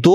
2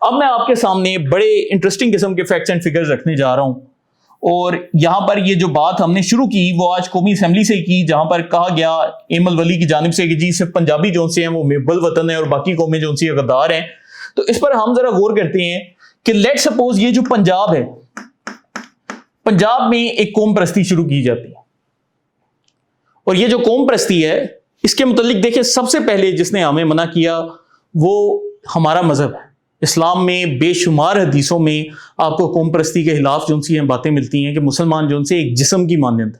اب میں آپ کے سامنے بڑے انٹرسٹنگ قسم کے فیکٹس اینڈ فگرز رکھنے جا رہا ہوں، اور یہاں پر یہ جو بات ہم نے شروع کی وہ آج قومی اسمبلی سے کی، جہاں پر کہا گیا ایم الولی کی جانب سے کہ جی صرف پنجابی جو سے ہیں وہ محب الوطن ہیں اور باقی قومیں جو سی غدار ہیں۔ تو اس پر ہم ذرا غور کرتے ہیں کہ لیٹ سپوز یہ جو پنجاب ہے، پنجاب میں ایک قوم پرستی شروع کی جاتی ہے، اور یہ جو قوم پرستی ہے اس کے متعلق دیکھیں سب سے پہلے جس نے ہمیں منع کیا وہ ہمارا مذہب ہے۔ اسلام میں بے شمار حدیثوں میں آپ کو قوم پرستی کے خلاف جو سی باتیں ملتی ہیں کہ مسلمان جو سے ایک جسم کی مانند،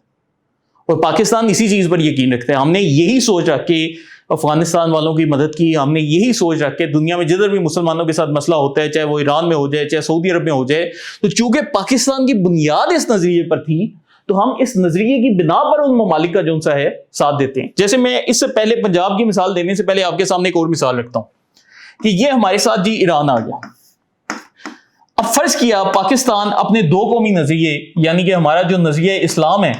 اور پاکستان اسی چیز پر یقین رکھتا ہے۔ ہم نے یہی سوچ رکھ کے افغانستان والوں کی مدد کی، ہم نے یہی سوچ رکھ کے دنیا میں جدھر بھی مسلمانوں کے ساتھ مسئلہ ہوتا ہے، چاہے وہ ایران میں ہو جائے چاہے سعودی عرب میں ہو جائے، تو چونکہ پاکستان کی بنیاد اس نظریے پر تھی تو ہم اس نظریے کی بنا پر ان ممالک کا جو سا ہے ساتھ دیتے ہیں۔ جیسے میں اس سے پہلے پنجاب کی مثال دینے سے پہلے آپ کے سامنے ایک اور مثال رکھتا ہوں کہ یہ ہمارے ساتھ جی ایران آ گیا۔ اب فرض کیا پاکستان اپنے دو قومی نظریے یعنی کہ ہمارا جو نظریہ اسلام ہے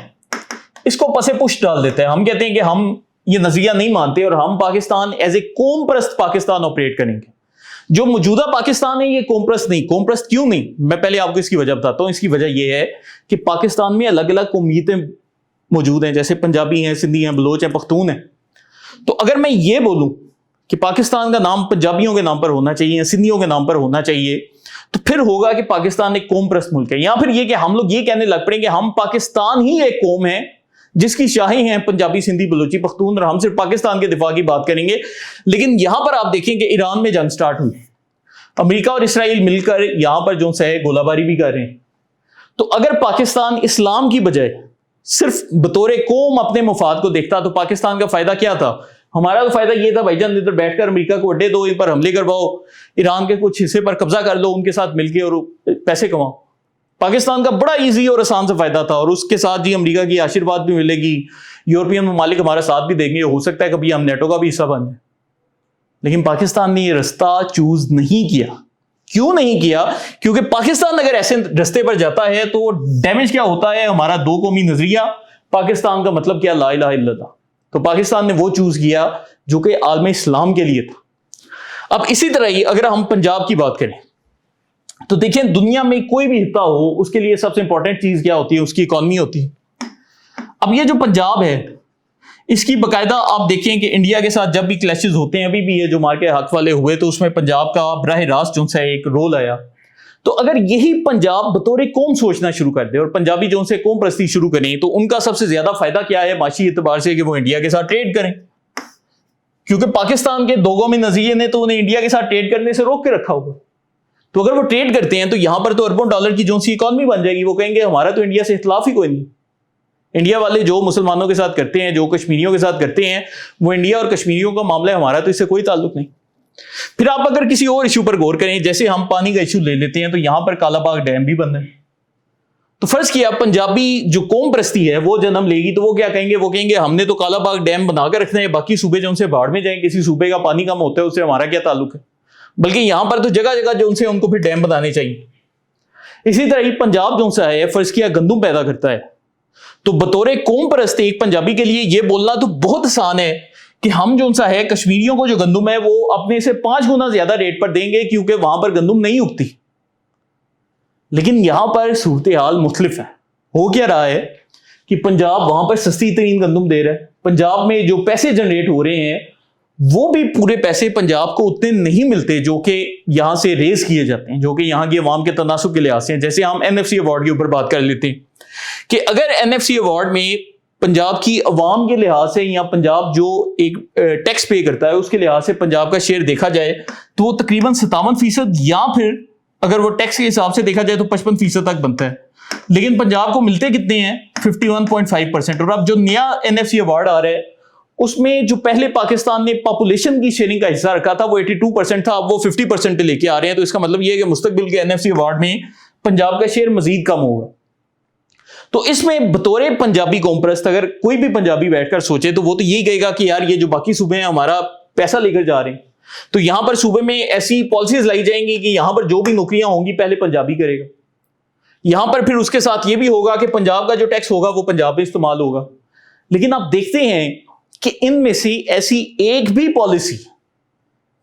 اس کو پس پشت ڈال دیتا ہے۔ ہم کہتے ہیں کہ ہم یہ نظریہ نہیں مانتے اور ہم پاکستان ایز اے قوم پرست پاکستان آپریٹ کریں گے۔ جو موجودہ پاکستان ہے یہ قوم پرست نہیں۔ قوم پرست کیوں نہیں؟ میں پہلے آپ کو اس کی وجہ بتاتا ہوں۔ اس کی وجہ یہ ہے کہ پاکستان میں الگ الگ قومیتیں موجود ہیں، جیسے پنجابی ہیں، سندھی ہیں، بلوچ ہیں، پختون ہیں۔ تو اگر میں یہ بولوں کہ پاکستان کا نام پنجابیوں کے نام پر ہونا چاہیے یا سندھیوں کے نام پر ہونا چاہیے تو پھر ہوگا کہ پاکستان ایک قوم پرست ملک ہے، یا پھر یہ کہ ہم لوگ یہ کہنے لگ پڑیں کہ ہم پاکستان ہی ایک قوم ہے جس کی شاہی ہیں پنجابی، سندھی، بلوچی، پختون، اور ہم صرف پاکستان کے دفاع کی بات کریں گے۔ لیکن یہاں پر آپ دیکھیں کہ ایران میں جنگ سٹارٹ ہوئی، امریکہ اور اسرائیل مل کر یہاں پر جو ہے گولہ باری بھی کر رہے ہیں۔ تو اگر پاکستان اسلام کی بجائے صرف بطور قوم اپنے مفاد کو دیکھتا تو پاکستان کا فائدہ کیا تھا؟ ہمارا تو فائدہ یہ تھا بھائی جان ادھر بیٹھ کر امریکہ کو اڈے دو، ان پر حملے کرواؤ، ایران کے کچھ حصے پر قبضہ کر لو، ان کے ساتھ مل کے اور پیسے کماؤ۔ پاکستان کا بڑا ایزی اور آسان سے فائدہ تھا، اور اس کے ساتھ جی امریکہ کی آشیرواد بھی ملے گی، یورپین ممالک ہمارا ساتھ بھی دیں گے، ہو سکتا ہے کبھی ہم نیٹو کا بھی حصہ بن جائیں۔ لیکن پاکستان نے یہ رستہ چوز نہیں کیا۔ کیوں نہیں کیا؟ کیونکہ پاکستان اگر ایسے رستے پر جاتا ہے تو ڈیمیج کیا ہوتا ہے؟ ہمارا دو قومی نظریہ، پاکستان کا مطلب کیا؟ لا الہ الا اللہ۔ تو پاکستان نے وہ چوز کیا جو کہ عالم اسلام کے لیے تھا۔ اب اسی طرح ہی اگر ہم پنجاب کی بات کریں تو دیکھیں دنیا میں کوئی بھی خطہ ہو اس کے لیے سب سے امپورٹنٹ چیز کیا ہوتی ہے؟ اس کی اکانومی ہوتی ہے۔ اب یہ جو پنجاب ہے اس کی باقاعدہ آپ دیکھیں کہ انڈیا کے ساتھ جب بھی کلیشز ہوتے ہیں، ابھی بھی یہ جو مار کے حق والے ہوئے تو اس میں پنجاب کا براہ راست جو ہے ایک رول آیا۔ تو اگر یہی پنجاب بطور قوم سوچنا شروع کر دے اور پنجابی جو سے قوم پرستی شروع کریں تو ان کا سب سے زیادہ فائدہ کیا ہے معاشی اعتبار سے؟ کہ وہ انڈیا کے ساتھ ٹریڈ کریں، کیونکہ پاکستان کے دو قومی نظریے نے تو انہیں انڈیا کے ساتھ ٹریڈ کرنے سے روک کے رکھا ہوگا۔ تو اگر وہ ٹریڈ کرتے ہیں تو یہاں پر تو اربوں ڈالر کی جو سی اکانومی بن جائے گی۔ وہ کہیں گے ہمارا تو انڈیا سے اختلاف ہی کوئی نہیں، انڈیا والے جو مسلمانوں کے ساتھ کرتے ہیں، جو کشمیریوں کے ساتھ کرتے ہیں، وہ انڈیا اور کشمیریوں کا معاملہ ہے، ہمارا تو اس سے کوئی تعلق نہیں۔ پھر آپ اگر کسی اور ایشو پر غور کریں، جیسے ہم پانی کا ایشو لے لیتے ہیں تو یہاں پر کالا باغ ڈیم بھی بن ہے۔ تو فرض کیا پنجابی جو قوم پرستی ہے وہ جنم لے گی تو وہ کیا کہیں گے؟ وہ کہیں گے ہم نے تو کالا باغ ڈیم بنا کے رکھنا ہے، باقی صوبے جو ان سے باڑ میں جائیں، کسی صوبے کا پانی کم ہوتا ہے اس سے ہمارا کیا تعلق ہے؟ بلکہ یہاں پر تو جگہ جگہ جو ان سے ان کو پھر ڈیم بنانے چاہیے۔ اسی طرح ہی پنجاب جو سا ہے فرض کیا گندم پیدا کرتا ہے، تو بطور قوم پرست ایک پنجابی کے لیے یہ بولنا تو بہت آسان ہے کہ ہم جو سا ہے کشمیریوں کو جو گندم ہے وہ اپنے سے 5 گنا زیادہ ریٹ پر دیں گے کیونکہ وہاں پر گندم نہیں اگتی۔ لیکن یہاں پر صورتحال مختلف ہے۔ ہو کیا رہا ہے کہ پنجاب وہاں پر سستی ترین گندم دے رہا ہے۔ پنجاب میں جو پیسے جنریٹ ہو رہے ہیں وہ بھی پورے پیسے پنجاب کو اتنے نہیں ملتے جو کہ یہاں سے ریز کیے جاتے ہیں، جو کہ یہاں کی عوام کے تناسب کے لحاظ سے ہیں۔ جیسے ہم NFC ایوارڈ کے اوپر بات کر لیتے ہیں کہ اگر NFC ایوارڈ میں پنجاب کی عوام کے لحاظ سے یا پنجاب جو ایک ٹیکس پے کرتا ہے اس کے لحاظ سے پنجاب کا شیئر دیکھا جائے تو وہ تقریباً 57%، یا پھر اگر وہ ٹیکس کے حساب سے دیکھا جائے تو 55% تک بنتا ہے۔ لیکن پنجاب کو ملتے کتنے ہیں؟ 51.5%۔ اور اب جو نیا NFC ایوارڈ آ رہا ہے اس میں جو پہلے پاکستان نے پاپولیشن کی شیئرنگ کا حصہ رکھا تھا وہ 82% تھا، اب وہ 50% پہ لے کے آ رہے ہیں۔ تو اس کا مطلب یہ ہے کہ مستقبل کے NFC ایوارڈ میں پنجاب کا شیئر مزید کم ہوگا۔ تو اس میں بطور پنجابی قوم پرست اگر کوئی بھی پنجابی بیٹھ کر سوچے تو وہ تو یہی کہے گا کہ یار یہ جو باقی صوبے ہیں ہمارا پیسہ لے کر جا رہے ہیں، تو یہاں پر صوبے میں ایسی پالیسیز لائی جائیں گی کہ یہاں پر جو بھی نوکریاں ہوں گی پہلے پنجابی کرے گا۔ یہاں پر پھر اس کے ساتھ یہ بھی ہوگا کہ پنجاب کا جو ٹیکس ہوگا وہ پنجاب میں استعمال ہوگا۔ لیکن آپ دیکھتے ہیں کہ ان میں سے ایسی ایک بھی پالیسی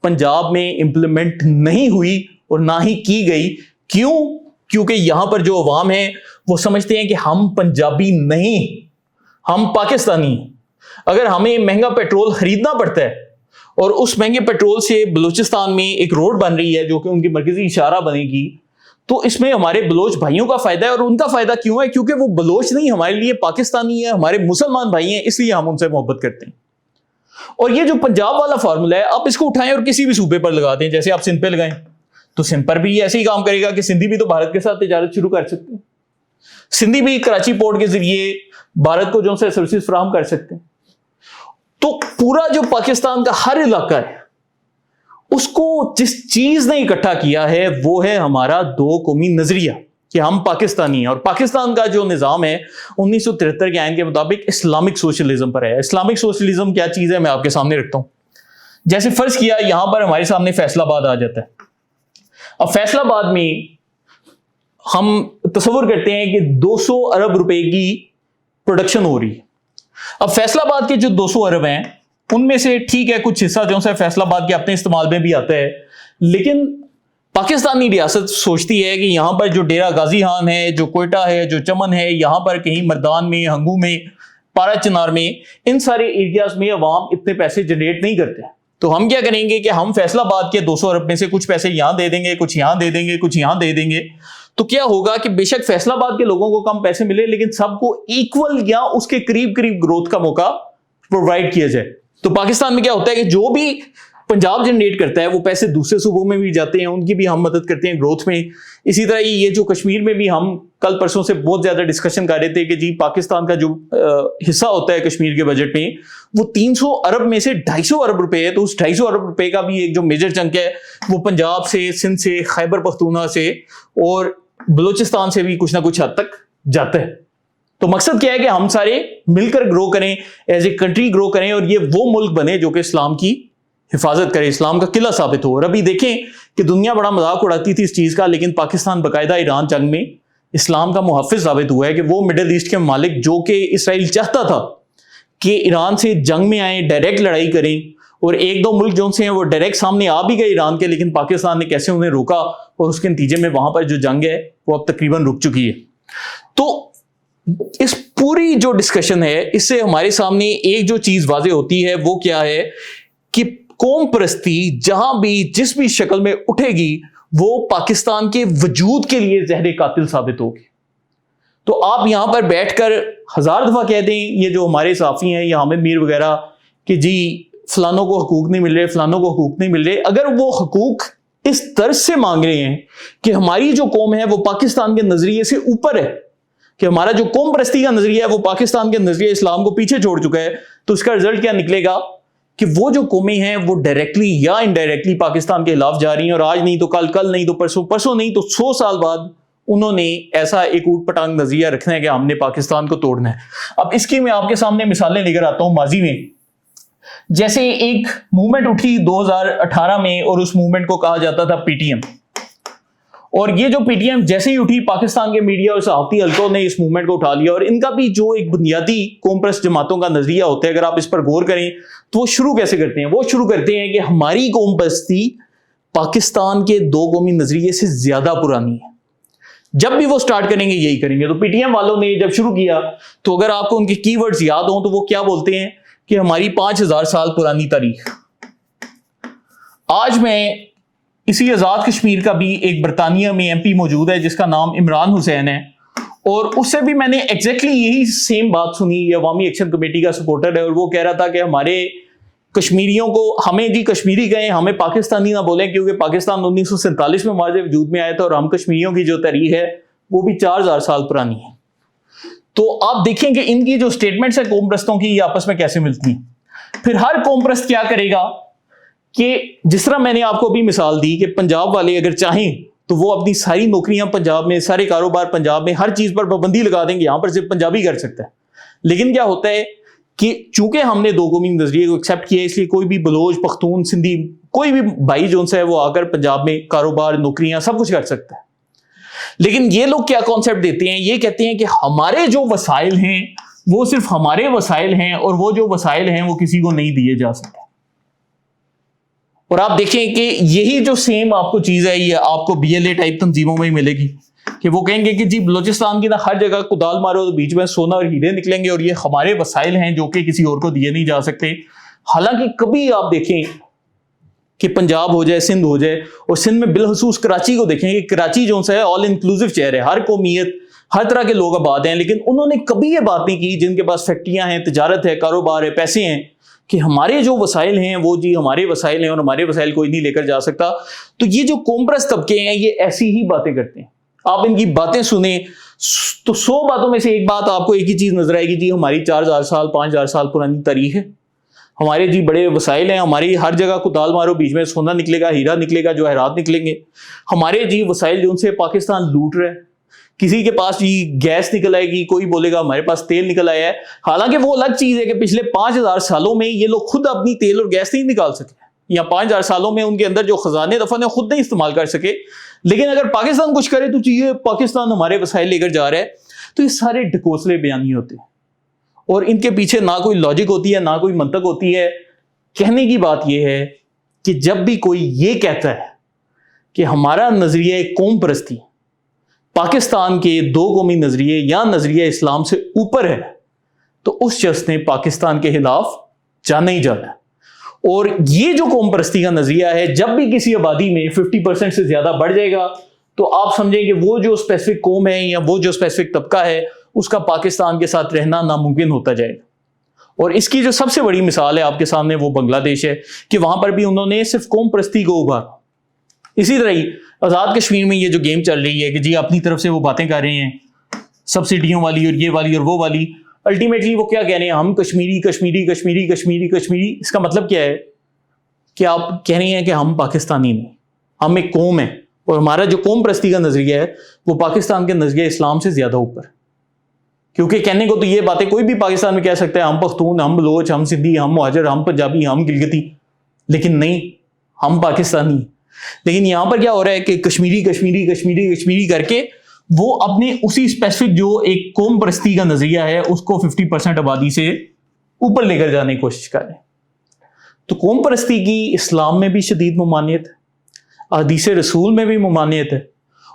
پنجاب میں امپلیمنٹ نہیں ہوئی، اور نہ ہی کی گئی. کیوں؟ کیونکہ یہاں پر جو عوام ہیں وہ سمجھتے ہیں کہ ہم پنجابی نہیں، ہم پاکستانی ہیں. اگر ہمیں مہنگا پیٹرول خریدنا پڑتا ہے اور اس مہنگے پیٹرول سے بلوچستان میں ایک روڈ بن رہی ہے جو کہ ان کی مرکزی اشارہ بنے گی، تو اس میں ہمارے بلوچ بھائیوں کا فائدہ ہے. اور ان کا فائدہ کیوں ہے؟ کیونکہ وہ بلوچ نہیں، ہمارے لیے پاکستانی ہے، ہمارے مسلمان بھائی ہیں، اس لیے ہم ان سے محبت کرتے ہیں. اور یہ جو پنجاب والا فارمولا ہے، آپ اس کو اٹھائیں اور کسی بھی صوبے پر لگا دیں. جیسے آپ سندھ پہ لگائیں تو سندھ پر بھی ایسے ہی کام کرے گا کہ سندھی بھی تو بھارت کے ساتھ تجارت شروع کر سکتے ہیں، سندھی بھی کراچی پورٹ کے ذریعے بھارت کو جو سے سروسز فراہم کر سکتے ہیں. تو پورا جو پاکستان کا ہر علاقہ ہے اس کو جس چیز نے اکٹھا کیا ہے وہ ہے ہمارا دو قومی نظریہ کہ ہم پاکستانی ہیں. اور پاکستان کا جو نظام ہے 1973 کے آئین کے مطابق اسلامک سوشلزم پر ہے. اسلامک سوشلزم کیا چیز ہے میں آپ کے سامنے رکھتا ہوں. جیسے فرض کیا یہاں پر ہمارے سامنے فیصل آباد آ جاتا ہے. اب فیصل آباد میں ہم تصور کرتے ہیں کہ 200 ارب روپے کی پروڈکشن ہو رہی ہے. اب فیصل آباد کے جو 200 ارب ہیں ان میں سے ٹھیک ہے کچھ حصہ جو ہے فیصل آباد کے اپنے استعمال میں بھی آتا ہے، لیکن پاکستانی ریاست سوچتی ہے کہ یہاں پر جو ڈیرہ غازی خان ہے، جو کوئٹہ ہے، جو چمن ہے، یہاں پر کہیں مردان میں، ہنگو میں، پارا چنار میں، ان سارے ایریاز میں عوام اتنے پیسے جنریٹ نہیں کرتے. تو ہم کیا کریں گے کہ ہم فیصل آباد کے 200 ارب میں سے کچھ پیسے یہاں دے دیں گے، کچھ یہاں دے دیں گے، کچھ یہاں دے دیں گے. تو کیا ہوگا کہ بے شک فیصل آباد کے لوگوں کو کم پیسے ملے لیکن سب کو ایکول یا اس کے قریب قریب گروتھ کا موقع پرووائڈ کیا جائے. تو پاکستان میں کیا ہوتا ہے کہ جو بھی پنجاب جنریٹ کرتا ہے وہ پیسے دوسرے صوبوں میں بھی جاتے ہیں، ان کی بھی ہم مدد کرتے ہیں گروتھ میں. اسی طرح یہ جو کشمیر میں بھی ہم کل پرسوں سے بہت زیادہ ڈسکشن کر رہے تھے کہ جی پاکستان کا جو حصہ ہوتا ہے کشمیر کے بجٹ میں وہ 300 ارب میں سے 250 ارب روپے ہے. تو اس 250 ارب روپے کا بھی ایک جو میجر چنک ہے وہ پنجاب سے، سندھ سے، خیبر پختونخوا سے اور بلوچستان سے بھی کچھ نہ کچھ حد تک جاتا ہے. تو مقصد کیا ہے کہ ہم سارے مل کر گرو کریں، ایز اے کنٹری گرو کریں اور یہ وہ ملک بنے جو کہ اسلام کی حفاظت کرے، اسلام کا قلعہ ثابت ہو. اور ابھی دیکھیں کہ دنیا بڑا مذاق اڑاتی تھی اس چیز کا، لیکن پاکستان باقاعدہ ایران جنگ میں اسلام کا محافظ ثابت ہوا ہے کہ وہ مڈل ایسٹ کے ممالک جو کہ اسرائیل چاہتا تھا کہ ایران سے جنگ میں آئیں، ڈائریکٹ لڑائی کریں، اور ایک دو ملک جو سے ہیں وہ ڈائریکٹ سامنے آ بھی گئے ایران کے، لیکن پاکستان نے کیسے انہیں روکا اور اس کے نتیجے میں وہاں پر جو جنگ ہے وہ اب تقریباً رک چکی ہے. تو اس پوری جو ڈسکشن ہے اس سے ہمارے سامنے ایک جو چیز واضح ہوتی ہے وہ کیا ہے کہ قوم پرستی جہاں بھی جس بھی شکل میں اٹھے گی وہ پاکستان کے وجود کے لیے زہر قاتل ثابت ہوگی. تو آپ یہاں پر بیٹھ کر 1000 دفعہ کہہ دیں یہ جو ہمارے صحافی ہیں یا حامد میر وغیرہ کہ جی فلانوں کو حقوق نہیں مل رہے، فلانوں کو حقوق نہیں مل رہے، اگر وہ حقوق اس طرز سے مانگ رہے ہیں کہ ہماری جو قوم ہے وہ پاکستان کے نظریے سے اوپر ہے، کہ ہمارا جو قوم پرستی کا نظریہ ہے وہ پاکستان کے نظریہ اسلام کو پیچھے چھوڑ چکا ہے، تو اس کا رزلٹ کیا نکلے گا کہ وہ جو قومیں ہیں وہ ڈائریکٹلی یا انڈائریکٹلی پاکستان کے خلاف جا رہی ہیں، اور آج نہیں تو کل، کل نہیں تو پرسوں، پرسوں نہیں تو 100 سال بعد انہوں نے ایسا ایک اوٹ پٹانگ نظریہ رکھنا ہے کہ ہم نے پاکستان کو توڑنا ہے. اب اس کی میں آپ کے سامنے مثالیں لے کر آتا ہوں ماضی میں. جیسے ایک موومنٹ اٹھی 2018 میں اور اس موومنٹ کو کہا جاتا تھا پی ٹی ایم، اور یہ جو پی ٹی ایم جیسے ہی اٹھی پاکستان کے میڈیا اور صحافتی حلقوں نے اس موومنٹ کو اٹھا لیا، اور ان کا بھی جو ایک بنیادی قوم پرست جماعتوں کا نظریہ ہوتا ہے اگر آپ اس پر غور کریں تو وہ شروع کیسے کرتے ہیں؟ وہ شروع کرتے ہیں کہ ہماری قوم پرستی پاکستان کے دو قومی نظریے سے زیادہ پرانی ہے. جب بھی وہ سٹارٹ کریں گے یہی کریں گے. تو پی ٹی ایم والوں نے جب شروع کیا تو اگر آپ کو ان کے کی ورڈز یاد ہوں تو وہ کیا بولتے ہیں کہ ہماری 5000 سال پرانی تاریخ. آج میں اسی آزاد کشمیر کا بھی ایک برطانیہ میں ایم پی موجود ہے جس کا نام عمران حسین ہے، اور اس سے بھی میں نے ایگزیکٹلی یہی سیم بات سنی. یہ عوامی ایکشن کمیٹی کا سپورٹر ہے اور وہ کہہ رہا تھا کہ ہمارے کشمیریوں کو، ہمیں جی کشمیری کہیں، ہمیں پاکستانی نہ بولیں، کیونکہ پاکستان 1947 میں ہمارے وجود میں آیا تھا اور ہم کشمیریوں کی جو تاریخ ہے وہ بھی 4000 سال پرانی ہے. تو آپ دیکھیں کہ ان کی جو سٹیٹمنٹس ہیں قوم پرستوں کی یہ آپس میں کیسے ملتی ہیں. پھر ہر قوم پرست کیا کرے گا کہ جس طرح میں نے آپ کو بھی مثال دی کہ پنجاب والے اگر چاہیں تو وہ اپنی ساری نوکریاں پنجاب میں، سارے کاروبار پنجاب میں، ہر چیز پر پابندی لگا دیں گے، یہاں پر صرف پنجابی کر سکتا ہے. لیکن کیا ہوتا ہے کہ چونکہ ہم نے دو قومی نظریے کو ایکسیپٹ کیا اس لیے کوئی بھی بلوچ، پختون، سندھی، کوئی بھی بھائی جو ہے وہ آ کر پنجاب میں کاروبار، نوکریاں سب کچھ کر سکتا ہے. لیکن یہ لوگ کیا کانسیپٹ دیتے ہیں؟ یہ کہتے ہیں کہ ہمارے جو وسائل ہیں وہ صرف ہمارے وسائل ہیں اور وہ جو وسائل ہیں وہ کسی کو نہیں دیے جا سکتے. اور آپ دیکھیں کہ یہی جو سیم آپ کو چیز ہے یہ آپ کو BLA ٹائپ تنظیموں میں ہی ملے گی کہ وہ کہیں گے کہ جی بلوچستان کی نا ہر جگہ کدال مارو تو بیچ میں سونا اور ہیرے نکلیں گے اور یہ ہمارے وسائل ہیں جو کہ کسی اور کو دیے نہیں جا سکتے. حالانکہ کبھی آپ دیکھیں کہ پنجاب ہو جائے، سندھ ہو جائے، اور سندھ میں بالخصوص کراچی کو دیکھیں کہ کراچی جو ہے آل انکلوسیو شہر ہے، ہر قومیت ہر طرح کے لوگ آباد ہیں، لیکن انہوں نے کبھی یہ بات نہیں کی جن کے پاس فیکٹریاں ہیں، تجارت ہے، کاروبار ہے، پیسے ہیں، کہ ہمارے جو وسائل ہیں وہ جی ہمارے وسائل ہیں اور ہمارے وسائل کوئی نہیں لے کر جا سکتا. تو یہ جو قوم پرست طبقے ہیں یہ ایسی ہی باتیں کرتے ہیں. آپ ان کی باتیں سنیں تو 100 باتوں میں سے ایک بات آپ کو ایک ہی چیز نظر آئے گی، جی ہماری 4000 سال 5000 سال پرانی تاریخ ہے، ہمارے جی بڑے وسائل ہیں، ہماری ہر جگہ کدال مارو بیچ میں سونا نکلے گا، ہیرا نکلے گا، جواہرات نکلیں گے، ہمارے جی وسائل جو ان سے پاکستان لوٹ رہا ہے. کسی کے پاس جی گیس نکل آئے گی، کوئی بولے گا ہمارے پاس تیل نکل آیا ہے. حالانکہ وہ الگ چیز ہے کہ پچھلے 5000 سالوں میں یہ لوگ خود اپنی تیل اور گیس نہیں نکال سکے، یا 5000 سالوں میں ان کے اندر جو خزانے دفن ہیں خود نہیں استعمال کر سکے. لیکن اگر پاکستان کچھ کرے تو چاہیے پاکستان ہمارے وسائل لے کر جا رہا ہے. تو یہ سارے ڈھکوسلے بیانی ہوتے ہیں اور ان کے پیچھے نہ کوئی لاجک ہوتی ہے نہ کوئی منطق ہوتی ہے. کہنے کی بات یہ ہے کہ جب بھی کوئی یہ کہتا ہے کہ ہمارا نظریہ قوم پرستی پاکستان کے دو قومی نظریے یا نظریہ اسلام سے اوپر ہے تو اس شخص نے پاکستان کے خلاف جانا ہی جانا ہے. اور یہ جو قوم پرستی کا نظریہ ہے جب بھی کسی آبادی میں 50% سے زیادہ بڑھ جائے گا تو آپ سمجھیں کہ وہ جو اسپیسیفک قوم ہے یا وہ جو اسپیسیفک طبقہ ہے اس کا پاکستان کے ساتھ رہنا ناممکن ہوتا جائے گا. اور اس کی جو سب سے بڑی مثال ہے آپ کے سامنے وہ بنگلہ دیش ہے کہ وہاں پر بھی انہوں نے صرف قوم پرستی کو ابھارا. اسی طرح ہی آزاد کشمیر میں یہ جو گیم چل رہی ہے کہ جی اپنی طرف سے وہ باتیں کر رہے ہیں سبسڈیوں والی اور یہ والی اور وہ والی، الٹیمیٹلی وہ کیا کہہ رہے ہیں، ہم کشمیری کشمیری کشمیری کشمیری کشمیری. اس کا مطلب کیا ہے کہ آپ کہہ رہے ہیں کہ ہم پاکستانی نہیں، ہم ایک قوم ہیں اور ہمارا جو قوم پرستی کا نظریہ ہے وہ پاکستان کے نظریہ اسلام سے زیادہ اوپر. کیونکہ کہنے کو تو یہ باتیں کوئی بھی پاکستان میں کہہ سکتا ہے، ہم پختون، ہم بلوچ، ہم سندھی، ہم مہاجر، ہم پنجابی، ہم گلگتی، لیکن نہیں، ہم پاکستانی. لیکن یہاں پر کیا ہو رہا ہے کہ کشمیری کشمیری کشمیری کشمیری کر کے وہ اپنے اسی اسپیسیفک جو ایک قوم پرستی کا نظریہ ہے اس کو 50% آبادی سے اوپر لے کر جانے کی کوشش کر رہے ہیں. تو قوم پرستی کی اسلام میں بھی شدید ممانعت ہے، احادیث رسول میں بھی ممانعت ہے،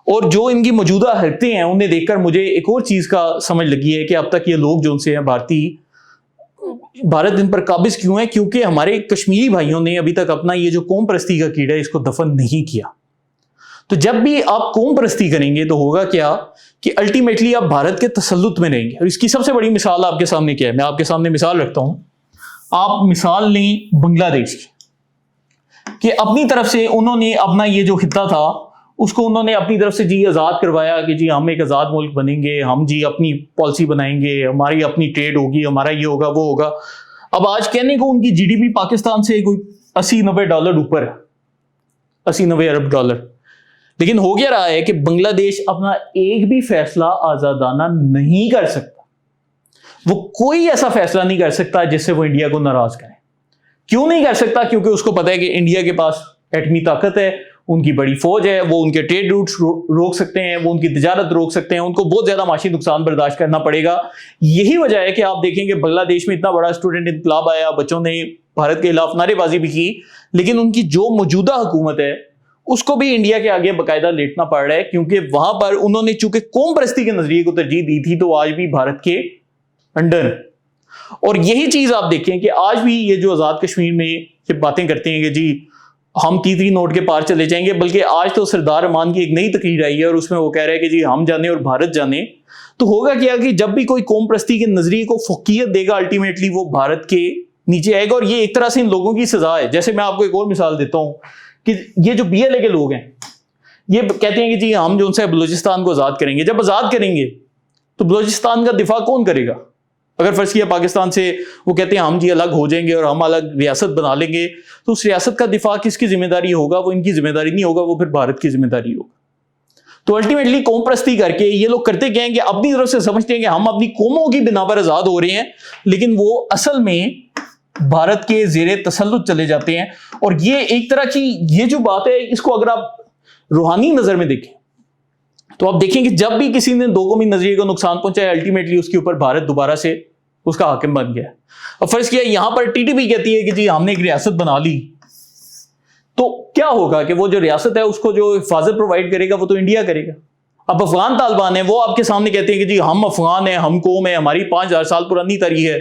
اور جو ان کی موجودہ حرکتیں ہیں انہیں دیکھ کر مجھے ایک اور چیز کا سمجھ لگی ہے کہ اب تک یہ لوگ جو ان سے ہیں بھارت ان پر قابض کیوں ہے، کیونکہ ہمارے کشمیری بھائیوں نے ابھی تک اپنا یہ جو قوم پرستی کا کیڑا ہے اس کو دفن نہیں کیا. تو جب بھی آپ قوم پرستی کریں گے تو ہوگا کیا کہ الٹیمیٹلی آپ بھارت کے تسلط میں رہیں گے. اور اس کی سب سے بڑی مثال آپ کے سامنے کیا ہے، میں آپ کے سامنے مثال رکھتا ہوں. آپ مثال لیں بنگلہ دیش کی کہ اپنی طرف سے انہوں نے اپنا یہ جو خطہ تھا اس کو انہوں نے اپنی طرف سے جی آزاد کروایا کہ جی ہم ایک آزاد ملک بنیں گے، ہم جی اپنی پالیسی بنائیں گے، ہماری اپنی ٹریڈ ہوگی، ہمارا یہ ہوگا وہ ہوگا. اب آج کہنے کو ان کی GDP پاکستان سے کوئی $80-90 اوپر ہے، 80-90 ارب ڈالر. لیکن ہو کیا رہا ہے کہ بنگلہ دیش اپنا ایک بھی فیصلہ آزادانہ نہیں کر سکتا. وہ کوئی ایسا فیصلہ نہیں کر سکتا جس سے وہ انڈیا کو ناراض کرے. کیوں نہیں کر سکتا؟ کیونکہ اس کو پتا ہے کہ انڈیا کے پاس ایٹمی طاقت ہے، ان کی بڑی فوج ہے، وہ ان کے ٹریڈ روٹس روک سکتے ہیں، وہ ان کی تجارت روک سکتے ہیں، ان کو بہت زیادہ معاشی نقصان برداشت کرنا پڑے گا. یہی وجہ ہے کہ آپ دیکھیں کہ بنگلہ دیش میں اتنا بڑا اسٹوڈنٹ انقلاب آیا، بچوں نے بھارت کے خلاف نعرے بازی بھی کی، لیکن ان کی جو موجودہ حکومت ہے اس کو بھی انڈیا کے آگے باقاعدہ لیٹنا پڑ رہا ہے، کیونکہ وہاں پر انہوں نے چونکہ قوم پرستی کے نظریے کو ترجیح دی تھی تو آج بھی بھارت کے انڈر. اور یہی چیز آپ دیکھیں کہ آج بھی یہ جو آزاد کشمیر میں یہ باتیں کرتے ہیں کہ جی ہم تیتری نوٹ کے پار چلے جائیں گے، بلکہ آج تو سردار امان کی ایک نئی تقریر آئی ہے اور اس میں وہ کہہ رہے ہیں کہ جی ہم جانے اور بھارت جانے. تو ہوگا کیا کہ جب بھی کوئی قوم پرستی کے نظریے کو فوقیت دے گا الٹیمیٹلی وہ بھارت کے نیچے آئے گا. اور یہ ایک طرح سے ان لوگوں کی سزا ہے. جیسے میں آپ کو ایک اور مثال دیتا ہوں کہ یہ جو BLA کے لوگ ہیں یہ کہتے ہیں کہ جی ہم جو ان سے بلوچستان کو آزاد کریں گے. جب آزاد کریں گے تو بلوچستان کا دفاع کون کرے گا؟ اگر فرض کیا پاکستان سے وہ کہتے ہیں ہم جی الگ ہو جائیں گے اور ہم الگ ریاست بنا لیں گے تو اس ریاست کا دفاع کس کی ذمہ داری ہوگا؟ وہ ان کی ذمہ داری نہیں ہوگا، وہ پھر بھارت کی ذمہ داری ہوگا. تو الٹیمیٹلی قوم پرستی کر کے یہ لوگ کرتے کیا ہیں کہ اپنی طرف سے سمجھتے ہیں کہ ہم اپنی قوموں کی بنا پر آزاد ہو رہے ہیں، لیکن وہ اصل میں بھارت کے زیر تسلط چلے جاتے ہیں. اور یہ ایک طرح کی یہ جو بات ہے اس کو اگر آپ روحانی نظر میں دیکھیں تو آپ دیکھیں کہ جب بھی کسی نے دو قومی نظریے کو نقصان پہنچایا الٹیمیٹلی اس کے اوپر بھارت دوبارہ سے اس کا حاکم بن گیا. اب فرض کیا یہاں پر TTP کہتی ہے کہ جی ہم نے ایک ریاست بنا لی تو کیا ہوگا کہ وہ جو ریاست ہے اس کو جو حفاظت پرووائڈ کرے گا وہ تو انڈیا کرے گا. اب افغان طالبان ہیں وہ آپ کے سامنے کہتے ہیں کہ جی ہم افغان ہیں, ہم قوم ہیں, ہماری 5000 سال پرانی تاریخ ہے.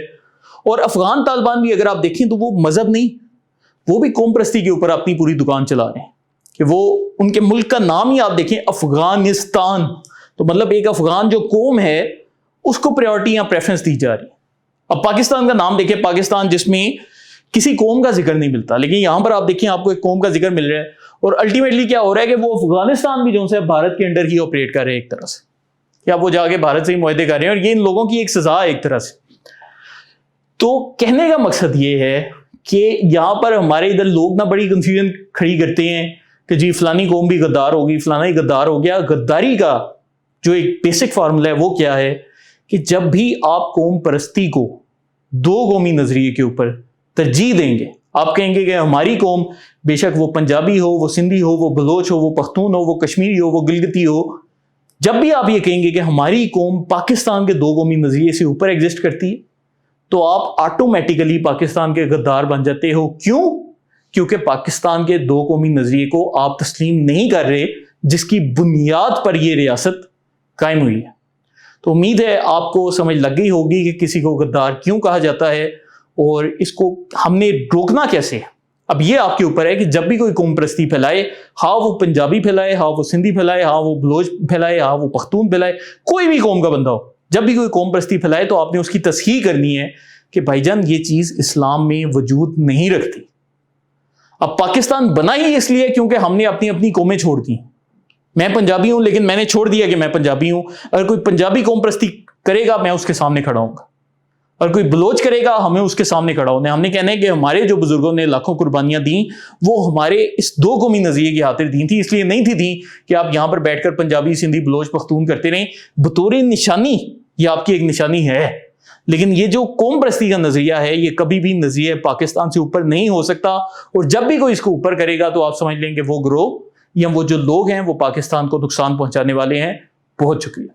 اور افغان طالبان بھی اگر آپ دیکھیں تو وہ مذہب نہیں, وہ بھی قوم پرستی کے اوپر اپنی پوری دکان چلا رہے ہیں کہ وہ ان کے ملک کا نام ہی آپ دیکھیں افغانستان, تو مطلب ایک افغان جو قوم ہے اس کو پریورٹی یا پریفرنس دی جا رہی ہے. اب پاکستان کا نام دیکھیں, پاکستان جس میں کسی قوم کا ذکر نہیں ملتا, لیکن یہاں پر آپ دیکھیں آپ کو ایک قوم کا ذکر مل رہا ہے. اور الٹیمیٹلی کیا ہو رہا ہے کہ وہ افغانستان بھی جو ہے بھارت کے انڈر ہی آپریٹ کر رہے ہیں ایک طرح سے, یا وہ جا کے بھارت سے ہی معاہدے کر رہے ہیں, اور یہ ان لوگوں کی ایک سزا ہے ایک طرح سے. تو کہنے کا مقصد یہ ہے کہ یہاں پر ہمارے ادھر لوگ نہ بڑی کنفیوژن کھڑی کرتے ہیں کہ جی فلانی قوم بھی غدار ہوگی, فلانا ہی غدار ہو گیا. غداری کا جو ایک بیسک فارمولا ہے وہ کیا ہے کہ جب بھی آپ قوم پرستی کو دو قومی نظریے کے اوپر ترجیح دیں گے, آپ کہیں گے کہ ہماری قوم بے شک وہ پنجابی ہو, وہ سندھی ہو, وہ بلوچ ہو, وہ پختون ہو, وہ کشمیری ہو, وہ گلگتی ہو, جب بھی آپ یہ کہیں گے کہ ہماری قوم پاکستان کے دو قومی نظریے سے اوپر ایگزسٹ کرتی ہے, تو آپ آٹومیٹیکلی پاکستان کے غدار بن جاتے ہو. کیوں؟ کیونکہ پاکستان کے دو قومی نظریے کو آپ تسلیم نہیں کر رہے جس کی بنیاد پر یہ ریاست قائم ہوئی ہے. تو امید ہے آپ کو سمجھ لگ گئی ہوگی کہ کسی کو غدار کیوں کہا جاتا ہے اور اس کو ہم نے روکنا کیسے ہے. اب یہ آپ کے اوپر ہے کہ جب بھی کوئی قوم پرستی پھیلائے, ہاں وہ پنجابی پھیلائے, ہاں وہ سندھی پھیلائے, ہاں وہ بلوچ پھیلائے, ہاں وہ پختون پھیلائے, کوئی بھی قوم کا بندہ ہو, جب بھی کوئی قوم پرستی پھیلائے تو آپ نے اس کی تصحیح کرنی ہے کہ بھائی جان یہ چیز اسلام میں وجود نہیں رکھتی. اب پاکستان بنا ہی اس لیے کیونکہ ہم نے اپنی اپنی قومیں چھوڑ دی. میں پنجابی ہوں لیکن میں نے چھوڑ دیا کہ میں پنجابی ہوں. اگر کوئی پنجابی قوم پرستی کرے گا میں اس کے سامنے کھڑا ہوں گا, اور کوئی بلوچ کرے گا ہمیں اس کے سامنے کھڑا ہونا ہے. ہم نے کہنا ہے کہ ہمارے جو بزرگوں نے لاکھوں قربانیاں دیں وہ ہمارے اس دو قومی نظریے کی خاطر دی تھی, اس لیے نہیں تھی دیں کہ آپ یہاں پر بیٹھ کر پنجابی, سندھی, بلوچ, پختون کرتے رہیں. بطور نشانی یہ آپ کی ایک نشانی ہے, لیکن یہ جو قوم پرستی کا نظریہ ہے یہ کبھی بھی نظریہ پاکستان سے اوپر نہیں ہو سکتا. اور جب بھی کوئی اس کو اوپر کرے گا تو آپ سمجھ لیں کہ وہ گروہ یا وہ جو لوگ ہیں وہ پاکستان کو نقصان پہنچانے والے ہیں. بہت شکریہ.